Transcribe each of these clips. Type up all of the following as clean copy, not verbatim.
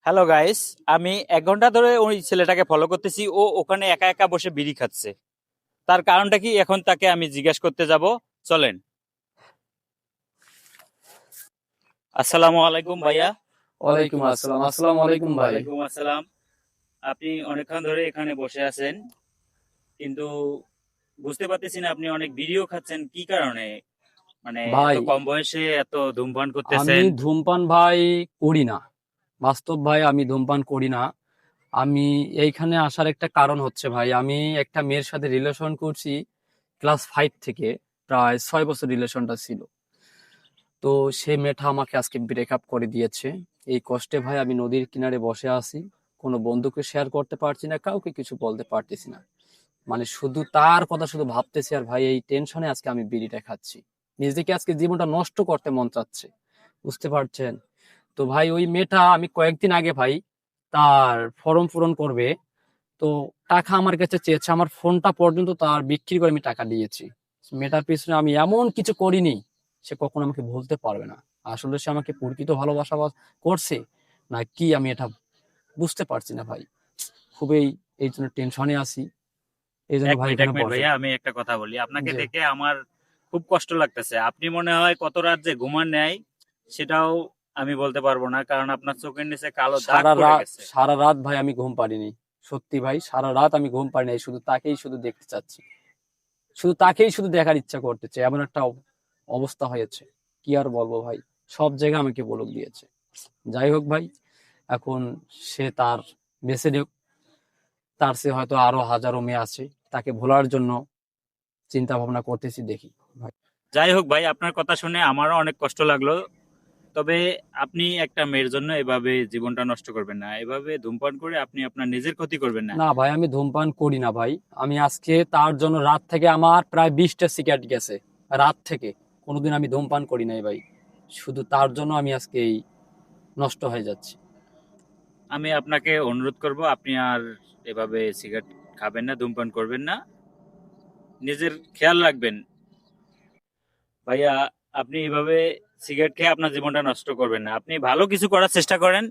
Hello guys, আমি 1 ঘন্টা ধরে ওই ছেলেটাকে ফলো করতেছি। ও ওখানে একা একা বসে বিড়ি খাচ্ছে। তার কারণটা কি এখন তাকে আমি জিজ্ঞাসা করতে যাব। চলেন। আসসালামু আলাইকুম ভাইয়া। ওয়ালাইকুম আসসালাম। আসসালামু আলাইকুম ভাই। ওয়ালাইকুম আসসালাম। আপনি অনেকক্ষণ ধরে এখানে বসে আছেন, কিন্তু বুঝতে পারতেছি না আপনি অনেক বিড়িও খাচ্ছেন কি কারণে? মানে এত ভাই কম বয়সে এত ধূমপান আমি করতেছেন। ধূমপান ভাই করি না। বাস্তব ভাই আমি ধূমপান করি না। আমি এইখানে আসার একটা কারণ হচ্ছে ভাই, আমি একটা মেয়ের সাথে রিলেশন করছি ক্লাস 5 থেকে। প্রায় 6 বছর রিলেশনটা ছিল। তো সেই মেয়েটা আমাকে আজকে ব্রেকআপ করে দিয়েছে। এই কষ্টে ভাই আমি নদীর কিনারে বসে আছি। কোনো বন্ধুকে শেয়ার করতে পারছি না, কাউকে কিছু বলতে পারতেছি না। মানে শুধু তার কথা শুধু ভাবতেছি, আর ভাই এই টেনশনে আজকে আমি বিড়িটা খাচ্ছি। নিজেকে আজকে জীবনটা নষ্ট করতে মন চাচ্ছে, বুঝতে পারছেন? তো ভাই ওই মেয়েটা আমি কয়েকদিন আগে ভাই তার ফর্ম পূরণ করবে, তো টাকা আমার কাছে চেয়েছে। আমার ফোনটা পর্যন্ত তার বিক্রি করে আমি টাকা দিয়েছি। মেয়েটার পিছনে আমি এমন কিছু করিনি, সে কখনো আমাকে বলতে পারবে না। আসলে সে আমাকে প্রকৃত ভালোবাসা করছে না কি, আমি এটা বুঝতে পারছি না ভাই। খুবই এই জন্য টেনশনে আছি, এই জন্য এক ভাই মিনিট এক এখানে মিনিট বসে। ভাইয়া, আমি একটা কথা বলি। আপনাকে জি। দেখে আমার খুব কষ্ট লাগতেছে। আপনি মনে হয় কত রাত যে ঘুমান নেয় সেটাও আমি বলতে পারবো না, কারণ আপনার চোখের নিচে কালো দাগ সারা পড়ে রাত গেছে। সারা রাত ভাই আমি ঘুম পারিনি। সত্যি ভাই সারা রাত আমি ঘুম পারিনি, শুধু তাকেই শুধু দেখতে চাচ্ছি, শুধু তাকেই শুধু দেখার ইচ্ছা করতেছে। এমন একটা অবস্থা হয়েছে, কি আর বলবো ভাই। সব জায়গায় আমাকে বলক দিয়েছে। যাই হোক ভাই, এখন সে তার বেঁচে নিক। তার সে হয়তো আরো হাজারো মেয়ে আছে, তাকে ভোলার জন্য চিন্তা ভাবনা করতেছি, দেখি ভাই। যাই হোক ভাই, আপনার কথা শুনে আমারও অনেক কষ্ট লাগলো। তবে আপনি একটা মেয়ের জন্য এভাবে জীবনটা নষ্ট করবেন না। এভাবে ধূমপান করে আপনি আপনার নিজের ক্ষতি করবেন না। না ভাই আমি ধূমপান করি না ভাই। আমি আজকে তার জন্য রাত থেকে আমার প্রায় 20টা সিগারেট গেছে। রাত থেকে কোনোদিন আমি ধূমপান করি নাই ভাই। শুধু তার জন্য আমি আজকে এই নষ্ট হয়ে যাচ্ছি। আমি আপনাকে অনুরোধ করব, আপনি আর এভাবে সিগারেট খাবেন না, ধূমপান করবেন না। নিজের খেয়াল রাখবেন ভাইয়া। আপনি এভাবে সিগারেট খেয়ে আপনার জীবনটা নষ্ট করবেন না। আপনি ভালো কিছু করার চেষ্টা করেন।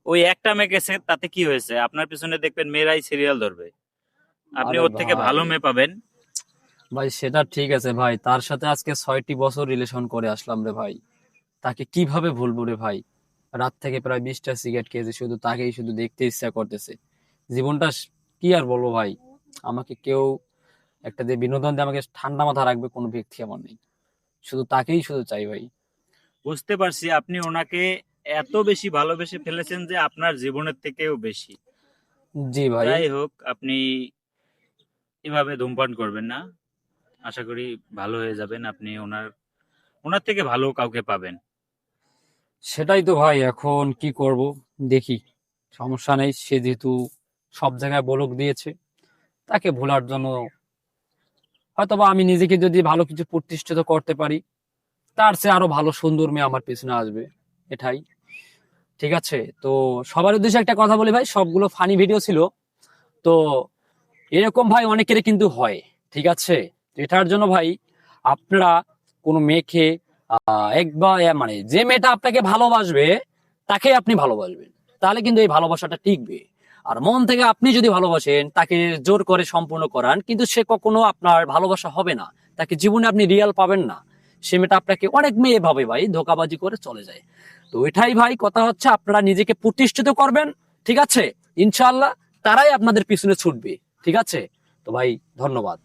ওই একটা মেয়ে গেছে, তাতে কি হয়েছে? আপনার পিছনে দেখবেন মেয়েরাই সিরিয়াল ধরবে। আপনি আরে ওর থেকে ভাই, ভালো মেয়ে পাবেন। ভাই সেটা ঠিক আছে ভাই, তার সাথে আজকে 6টি বছর রিলেশন করে আসলাম রে ভাই। তাকে কিভাবে ভুলবো রে ভাই? রাত থেকে প্রায় 20টা সিগারেট খেয়েছে, শুধু তাকেই শুধু দেখতে ইচ্ছা করতেছে। জীবনটা কি আর বলবো ভাই। আমাকে কেউ একটা যে বিনোদন দিয়ে আমাকে ঠান্ডা মাথা রাখবে, কোনো ব্যক্তি আমার নেই। শুধু তাকেই শুধু চাই ভাই। বুঝতে পারছি আপনি ওনাকে এত বেশি ভালোবেসে ফেলেছেন যে আপনার জীবনের থেকেও বেশি। জি ভাই। যাই হোক, আপনি এভাবে ধূমপান করবেন না। আশা করি ভালো হয়ে যাবেন। আপনি ওনার ওনার থেকে ভালো কাউকে পাবেন। সেটাই তো ভাই, এখন কি করব, দেখি। সমস্যা নেই, সে যেহেতু সব জায়গায় বলক দিয়েছে, তাকে ভোলার জন্য হয়তোবা আমি নিজেকে যদি ভালো কিছু প্রতিষ্ঠিত করতে পারি, তার চেয়ে আরো ভালো সুন্দর মেয়ে আমার পেছনে আসবে। এটাই ঠিক আছে। তো সবার উদ্দেশ্যে একটা কথা বলি ভাই, সবগুলো ফানি ভিডিও ছিল। তো এরকম ভাই অনেকেরই কিন্তু হয়, ঠিক আছে। তো এটার জন্য ভাই আপনারা কোনো মেয়েকে একবার মানে যে মেয়েটা আপনাকে ভালোবাসবে, তাকে আপনি ভালোবাসবেন, তাহলে কিন্তু এই ভালোবাসাটা টিকবে। আর মন থেকে আপনি যদি ভালোবাসেন, তাকে জোর করে সম্পূর্ণ করান, কিন্তু সে কখনো আপনার ভালোবাসা হবে না। তাকে জীবনে আপনি রিয়াল পাবেন না। সে মেয়েটা আপনাকে অনেক মেয়ে ভাবে ভাই, ধোকাবাজি করে চলে যায়। তো এটাই ভাই কথা হচ্ছে, আপনারা নিজেকে প্রতিষ্ঠিত করবেন, ঠিক আছে। ইনশাআল্লাহ তারাই আপনাদের পিছনে ছুটবে, ঠিক আছে। তো ভাই ধন্যবাদ।